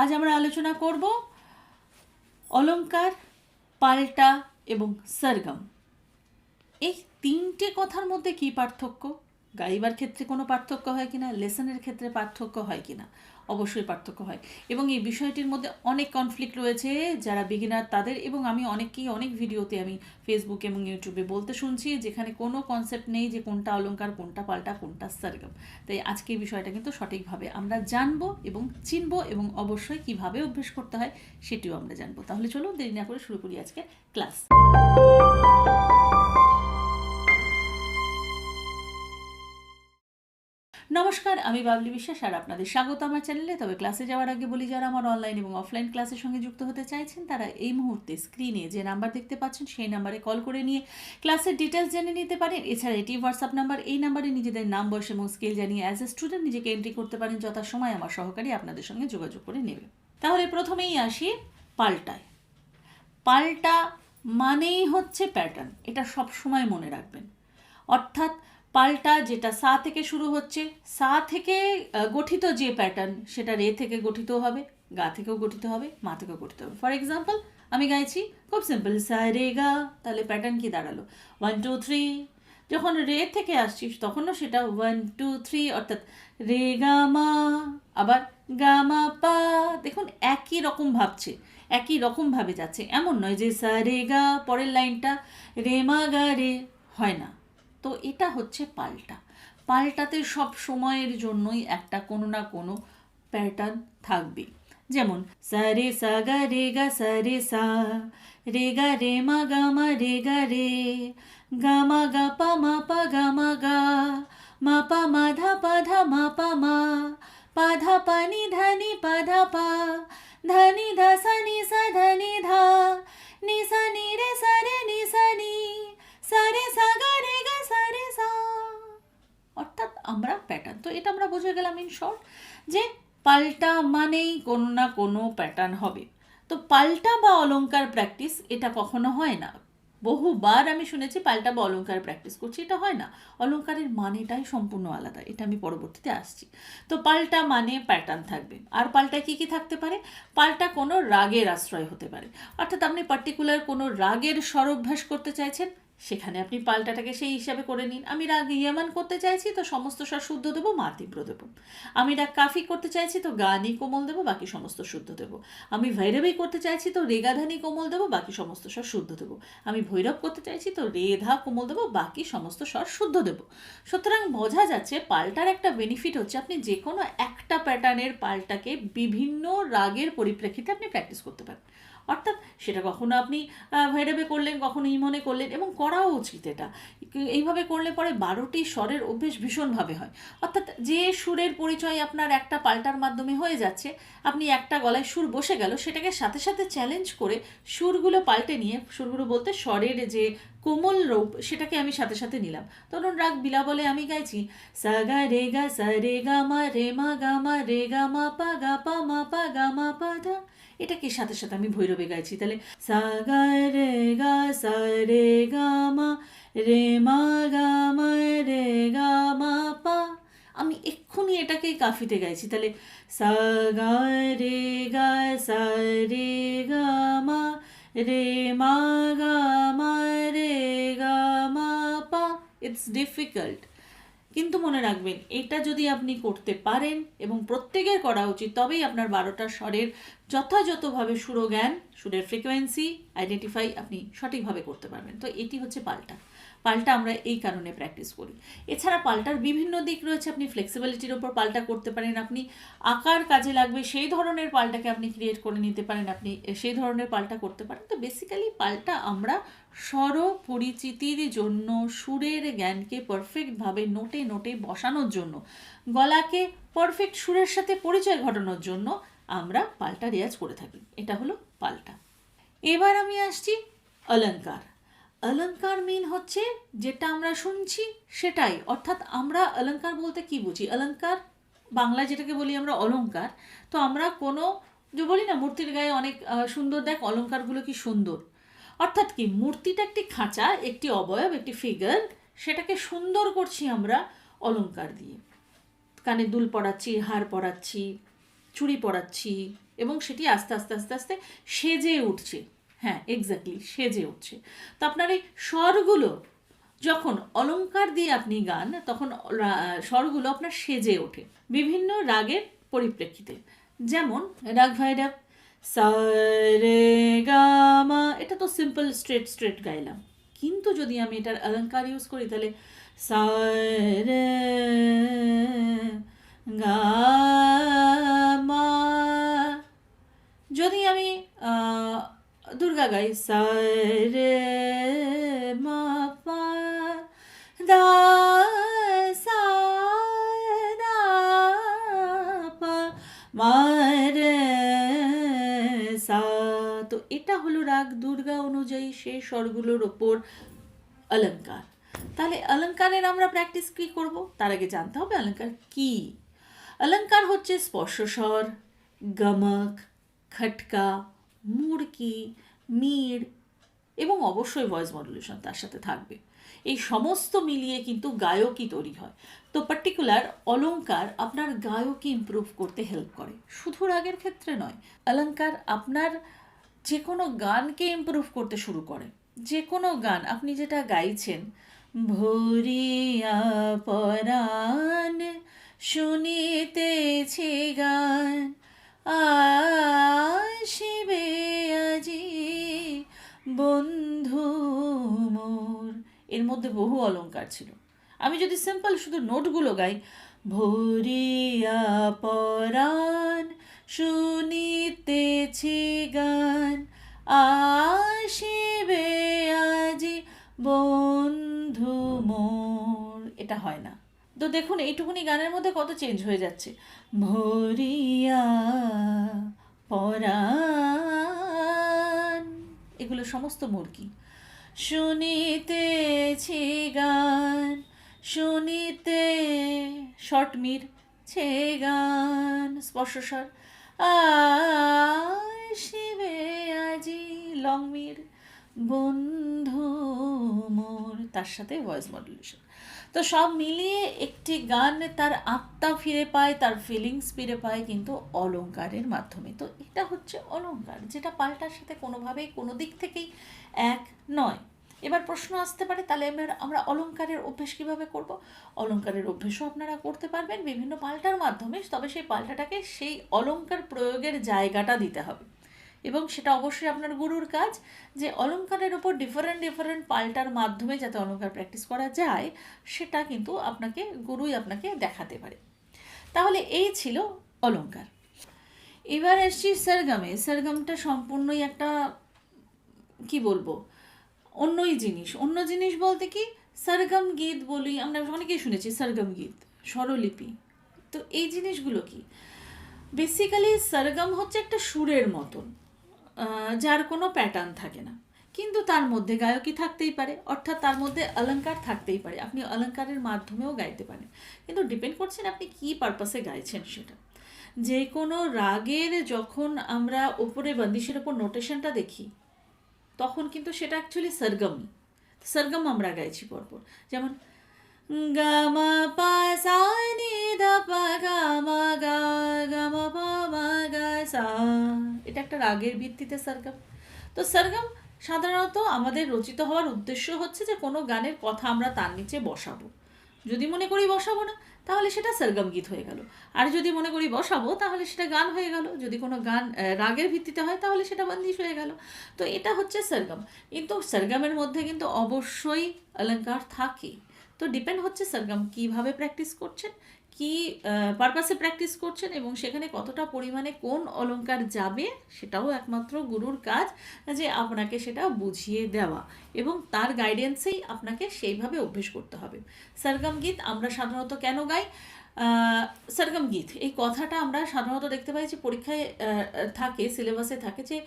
আজ আমরা আলোচনা করব অলংকার, পাল্টা এবং সরগম। এই তিনটে কথার মধ্যে কি পার্থক্য? গাইবার ক্ষেত্রে কোনো পার্থক্য হয় কিনা, লেসনের ক্ষেত্রে পার্থক্য হয় কিনা? অবশ্যই পার্থক্য হয়। এবং এই বিষয়টির মধ্যে অনেক কনফ্লিক্ট রয়েছে যারা বিগিনার তাদের, এবং আমি অনেক ভিডিওতে আমি ফেসবুক এবং ইউটিউবে বলতে শুনছি যেখানে কোনো কনসেপ্ট নেই যে কোনটা অলংকার, কোনটা পাল্টা, কোনটা সরগম। তাই আজকে এই বিষয়টা কিন্তু সঠিকভাবে আমরা জানবো এবং চিনবো, এবং অবশ্যই কিভাবে অভ্যেস করতে হয় সেটিও আমরা জানবো। তাহলে চলো দেরি না করে শুরু করি আজকে ক্লাস। নমস্কার, আমি বাবলি বিশ্বাস আর আপনাদের স্বাগত আমার চ্যানেলে। তবে ক্লাসে যাওয়ার আগে বলি, যারা আমার অনলাইন এবং অফলাইন ক্লাসের সঙ্গে যুক্ত হতে চাইছেন তারা এই মুহূর্তে স্ক্রিনে যে নাম্বার দেখতে পাচ্ছেন সেই নাম্বারে কল করে নিয়ে ক্লাসের ডিটেলস জেনে নিতে পারেন। এছাড়া এটি হোয়াটসঅ্যাপ নাম্বার, এই নাম্বারে নিজেদের নাম, বয়স এবং স্কেল জানিয়ে অ্যাজ এ স্টুডেন্ট নিজেকে এন্ট্রি করতে পারেন। যথাসময় আমার সহকারী আপনাদের সঙ্গে যোগাযোগ করে নেবে। তাহলে প্রথমেই আসি পাল্টায়। পাল্টা মানেই হচ্ছে প্যাটার্ন, এটা সব সময় মনে রাখবেন। অর্থাৎ পাল্টা যেটা সা থেকে শুরু হচ্ছে, সা থেকে গঠিত যে প্যাটার্ন সেটা রে থেকে গঠিত হবে, গা থেকেও গঠিত হবে, মা থেকেও গঠিত হবে। ফর এক্সাম্পল আমি গাইছি, খুব সিম্পল, সা রে গা, তাহলে প্যাটার্ন কি দাঁড়ালো 1 2 3। যখন রে থেকে আসছিস তখনও সেটা 1 2 3, অর্থাৎ রে গা মা, আবার গা মা পা। দেখুন একই রকম ভাবছে, একই রকমভাবে যাচ্ছে। এমন নয় যে সা রে গা পরের লাইনটা রে মা গা রে, হয় না। তো এটা হচ্ছে পাল্টা। পাল্টাতে সব সময়ের জন্যই একটা কোনো না কোনো প্যাটার্ন থাকবে। যেমন সা রে সা গা রে গা সা রে সা, রে গা রে মা গা মা রে গা রে, গা মা গা পা মা পা গা মা গা, মা পা মা ধা পা ধা মা পা মা, পা ধা পা নি ধা নি পা ধা পা, ধা নি ধা সা নি সা ধা নি ধা, নি সা নি রে সা রে নি সা নি, সা রে সা গা রে গা সা রে সা। অর্থাৎ আমরা প্যাটার্ন, তো এটা আমরা বুঝে গেলাম ইন শর্ট যে পাল্টা মানেই কোনো না কোনো প্যাটার্ন হবে। তো পাল্টা বা অলংকার প্র্যাকটিস এটা কখনো হয় না। বহুবার আমি শুনেছি পাল্টা বা অলংকার প্র্যাকটিস করছি, এটা হয় না। অলংকারের মানেটাই সম্পূর্ণ আলাদা, এটা আমি পরবর্তীতে আসছি। তো পাল্টা মানে প্যাটার্ন থাকবে। আর পাল্টায় কী কী থাকতে পারে? পাল্টা কোনো রাগের আশ্রয় হতে পারে। অর্থাৎ আপনি পার্টিকুলার কোনো রাগের স্বরভ্যাস করতে চাইছেন, সেখানে আপনি পাল্টাটাকে সেই হিসাবে করে নিন। আমি রাগ ইয়ামান করতে চাইছি তো সমস্ত স্বর শুদ্ধ দেবো, মা তীব্র দেবো। আমি রাগ কাফি করতে চাইছি তো গানি কোমল দেবো, বাকি সমস্ত শুদ্ধ দেবো। আমি ভৈরবী করতে চাইছি তো রেগাধানি কোমল দেবো, বাকি সমস্ত স্বর শুদ্ধ দেবো। আমি ভৈরব করতে চাইছি তো রেধা কোমল দেবো, বাকি সমস্ত স্বর শুদ্ধ দেবো। সুতরাং বোঝা যাচ্ছে পাল্টার একটা বেনিফিট হচ্ছে আপনি যে কোনো একটা প্যাটার্নের পাল্টাকে বিভিন্ন রাগের পরিপ্রেক্ষিতে আপনি প্র্যাকটিস করতে পারেন। অর্থাৎ সেটা কখনো আপনি ভৈরবে করলেন, কখনো ইমনে করলেন, এবং করাও উচিত এটা। এইভাবে করলে পরে 12টি স্বরের অভ্যেস ভীষণভাবে হয়। অর্থাৎ যে সুরের পরিচয় আপনার একটা পাল্টার মাধ্যমে হয়ে যাচ্ছে, আপনি একটা গলায় সুর বসে গেল, সেটাকে সাথে সাথে চ্যালেঞ্জ করে সুরগুলো পাল্টে নিয়ে, সুরগুলো বলতে স্বরের যে কোমল রূপ সেটাকে আমি সাথে সাথে নিলাম। ধরুন রাগ বিলাবলে আমি গাইছি সা গা রে গা সা রে গা মা রে মা গা মা রে গা মা পা গা পা মা পা গা মা পা ধা, এটাকে সাথে সাথে আমি ভৈরবে গাইছি। তাহলে সা গা রে গা সা রে গা মা রে মা গা মা রে গা মা পা, আমি এক্ষুনি এটাকেই কাফিতে গাইছি। তাহলে সা গা রে গা সা রে গা মা রে মা গা মা রে গা মা পা। ইটস ডিফিকাল্ট, কিন্তু মনে রাখবেন এটা যদি আপনি করতে পারেন, এবং প্রত্যেকের করা উচিত, তবেই আপনার 12টা স্বরের যথাযথভাবে সুরজ্ঞান, সুরের ফ্রিকোয়েন্সি আইডেন্টিফাই আপনি সঠিকভাবে করতে পারবেন। তো এটি হচ্ছে পাল্টা। পাল্টা আমরা এই কারণে প্র্যাকটিস করি। এছাড়া পাল্টার বিভিন্ন দিক রয়েছে। আপনি ফ্লেক্সিবিলিটির ওপর পাল্টা করতে পারেন, আপনি আকার কাজে লাগবে সেই ধরনের পাল্টাকে আপনি ক্রিয়েট করে নিতে পারেন, আপনি সেই ধরনের পাল্টা করতে পারেন। তো বেসিক্যালি পাল্টা আমরা স্বর পরিচিতির জন্য, সুরের জ্ঞানকে পারফেক্টভাবে নোটে নোটে বসানোর জন্য, গলাকে পারফেক্ট সুরের সাথে পরিচয় ঘটানোর জন্য আমরা পাল্টা রেয়াজ করে থাকি। এটা হলো পাল্টা। এবার আমি আসছি অলংকার। অলংকার মিন হচ্ছে যেটা আমরা শুনছি সেটাই। অর্থাৎ আমরা অলংকার বলতে কি বুঝি? অলংকার বাংলায় যেটাকে বলি আমরা অলংকার। তো আমরা কোনো যে বলি না মূর্তির গায়ে অনেক সুন্দর, দেখ অলংকারগুলো কি সুন্দর। অর্থাৎ কি, মূর্তিটা একটি খাঁচা, একটি অবয়ব, একটি ফিগার, সেটাকে সুন্দর করছি আমরা অলংকার দিয়ে। কানে দুল পরাচ্ছি, হার পরাচ্ছি, চুড়ি পরাচ্ছি এবং সেটি আস্তে আস্তে আস্তে আস্তে সেজে উঠছে। হ্যাঁ, এক্স্যাক্টলি সেজে উঠছে। তো আপনার এই স্বরগুলো যখন অলংকার দিয়ে আপনি গান, তখন স্বরগুলো আপনার সেজে ওঠে বিভিন্ন রাগের পরিপ্রেক্ষিতে। যেমন রাগ ভাইরাগ সা রে গা মা, এটা তো সিম্পল স্ট্রেট স্ট্রেট গাইলাম। কিন্তু যদি আমি এটার অলংকার ইউজ করি তাহলে সা রে গা মা। যদি আমি দুর্গা গাই সা রে মা পা দা সা দা পা মা রে সা, তো এটা হলো রাগ দুর্গা অনুযায়ী সেই স্বরগুলোর ওপর অলংকার। তাহলে অলংকারের আমরা প্র্যাকটিস কী করব? তার আগে জানতে হবে অলংকার কি। অলংকার হচ্ছে স্পর্শস্বর, গমক, খটকা, মুড়কি, মিড় এবং অবশ্যই ভয়েস মডুলেশন তার সাথে থাকবে। এই সমস্ত মিলিয়ে কিন্তু গায়কী তৈরি হয়। তো পার্টিকুলার অলংকার আপনার গায়কী ইমপ্রুভ করতে হেল্প করে, শুধু রাগের ক্ষেত্রে নয়। অলংকার আপনার যে কোনো গানকে ইমপ্রুভ করতে শুরু করে। যে কোনো গান আপনি যেটা গাইছেন, ভরিয়া পরাণ শুনিতেছি গান আসিবে আজি বন্ধু মোর, এর মধ্যে বহু অলংকার ছিল। আমি যদি সিম্পল শুধু নোটগুলো গাই, ভরিয়া পরাণ শুনিতেছি গান আসিবে আজি বন্ধু মোর, এটা হয় না। তো দেখুন এইটুকুনি গানের মধ্যে কত চেঞ্জ হয়ে যাচ্ছে। ভরিয়া পরাণ, এগুলো সমস্ত মুরকি। শুনিতেছি গান, শুনিতে শর্ট মির, ছে গান স্পর্শস্বর, আসিবে আজি লং মির বন্ধু মোর, তার সাথে ভয়েস মডুলেশন। তো সব মিলিয়ে একটি গান তার আত্মা ফিরে পায়, তার ফিলিংস ফিরে পায় কিন্তু অলংকারের মাধ্যমে। তো এটা হচ্ছে অলংকার, যেটা পাল্টার সাথে কোনোভাবেই কোনো দিক থেকেই এক নয়। এবার প্রশ্ন আসতে পারে তাহলে আমরা অলংকারের অভ্যেস কীভাবে করব? অলংকারের অভ্যেসও আপনারা করতে পারবেন বিভিন্ন পাল্টার মাধ্যমে, তবে সেই পাল্টাটাকে সেই অলংকার প্রয়োগের জায়গাটা দিতে হবে। এবং সেটা অবশ্যই আপনার গুরুর কাজ, যে অলংকারের ওপর ডিফারেন্ট ডিফারেন্ট পাল্টার মাধ্যমে যাতে অলংকার প্র্যাকটিস করা যায়, সেটা কিন্তু গুরুই আপনাকে দেখাতে পারে। তাহলে এই ছিল অলংকার। এবার এসছি সরগমে। সরগমটা সম্পূর্ণই একটা কি বলবো, অন্য জিনিস বলতে কি, সরগম গীত বলি আমরা, অনেকেই শুনেছি সরগম গীত, স্বরলিপি। তো এই জিনিসগুলো কি? বেসিক্যালি সরগম হচ্ছে একটা সুরের মতন, যার কোনো প্যাটার্ন থাকে না, কিন্তু তার মধ্যে গায়কী থাকতেই পারে, অর্থাৎ তার মধ্যে অলংকার থাকতেই পারে। আপনি অলংকারের মাধ্যমেও গাইতে পারেন, কিন্তু ডিপেন্ড করছেন আপনি কী পারপাসে গাইছেন সেটা। যে কোনো রাগের যখন আমরা ওপরে বন্দিশের ওপর নোটেশনটা দেখি, তখন কিন্তু সেটা অ্যাকচুয়ালি সরগমই। সরগম আমরা গাইছি পরপর, যেমন গা মা পা সা নি ধা পা গা মা গা গা মা পা মা গা সা, এটা একটা রাগের ভিত্তিতে সরগম। তো সরগম সাধারণত আমাদের রচিত হওয়ার উদ্দেশ্য হচ্ছে যে কোনো গানের কথা আমরা তার নিচে বসাবো। যদি মনে করি বসাবো না, তাহলে সেটা সরগম গীত হয়ে গেল। আর যদি মনে করি বসাবো, তাহলে সেটা গান হয়ে গেল। যদি কোনো গান রাগের ভিত্তিতে হয়, তাহলে সেটা বন্দিশ হয়ে গেল। তো এটা হচ্ছে সরগম। কিন্তু সরগমের মধ্যে কিন্তু অবশ্যই অলংকার থাকে। তো ডিপেন্ড হচ্ছে সরগম কীভাবে প্র্যাকটিস করছেন, কি পারপাসে প্র্যাকটিস করছেন, এবং সেখানে কতটা পরিমাণে কোন অলংকার যাবে, সেটাও একমাত্র গুরুর কাজ, যে আপনাকে সেটা বুঝিয়ে দেওয়া এবং তার গাইডেন্সেই আপনাকে সেইভাবে অভ্যেস করতে হবে। সরগম গীত আমরা সাধারণত কেন গাই? সরগম গীত এই কথাটা আমরা সাধারণত দেখতে পাই যে পরীক্ষায় থাকে, সিলেবাসে থাকে, যে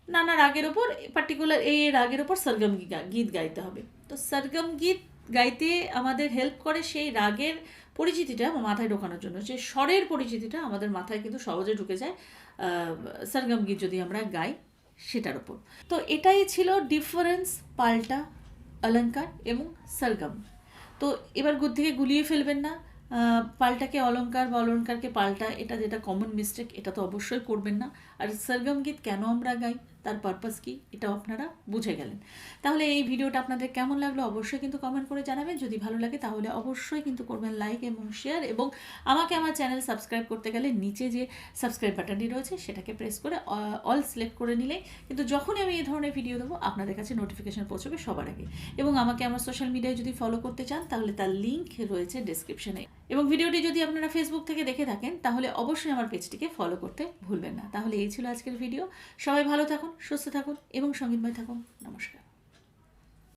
নানা রাগের ওপর পার্টিকুলার এই রাগের ওপর সরগম গীত গাইতে হবে। তো সরগম গীত গাইতে আমাদের হেল্প করে সেই রাগের পরিচিতিটা মাথায় ঢোকানোর জন্য, যে স্বরের পরিচিতিটা আমাদের মাথায় কিন্তু সহজে ঢুকে যায় সরগম গীত যদি আমরা গাই সেটার ওপর। তো এটাই ছিল ডিফারেন্স পাল্টা, অলংকার এবং সরগম। তো এবার থেকে গুলিয়ে ফেলবেন না, পাল্টাকে অলংকার বা অলংকারকে পাল্টা, এটা যেটা কমন মিস্টেক, এটা তো অবশ্যই করবেন না। আর সরগম গীত কেন আমরা গাই, তার পারপাস কী, এটাও আপনারা বুঝে গেলেন। তাহলে এই ভিডিওটা আপনাদের কেমন লাগলো অবশ্যই কিন্তু কমেন্ট করে জানাবেন। যদি ভালো লাগে তাহলে অবশ্যই কিন্তু করবেন লাইক এবং শেয়ার, এবং আমাকে আমার চ্যানেল সাবস্ক্রাইব করতে গেলে নিচে যে সাবস্ক্রাইব বাটনটি রয়েছে সেটাকে প্রেস করে অল সিলেক্ট করে নিলে কিন্তু যখনই আমি এই ধরনের ভিডিও দেবো আপনাদের কাছে নোটিফিকেশন পৌঁছবে সবার আগে। এবং আমাকে আমার সোশ্যাল মিডিয়ায় যদি ফলো করতে চান তাহলে তার লিঙ্ক রয়েছে ডেসক্রিপশনে। এবং ভিডিওটি যদি আপনারা ফেসবুক থেকে দেখে থাকেন তাহলে অবশ্যই আমার পেজটিকে ফলো করতে ভুলবেন না। তাহলে এই ছিল আজকের ভিডিও। সবাই ভালো থাকুন, সুস্থ থাকুন এবং সঙ্গীতময় থাকুন। নমস্কার।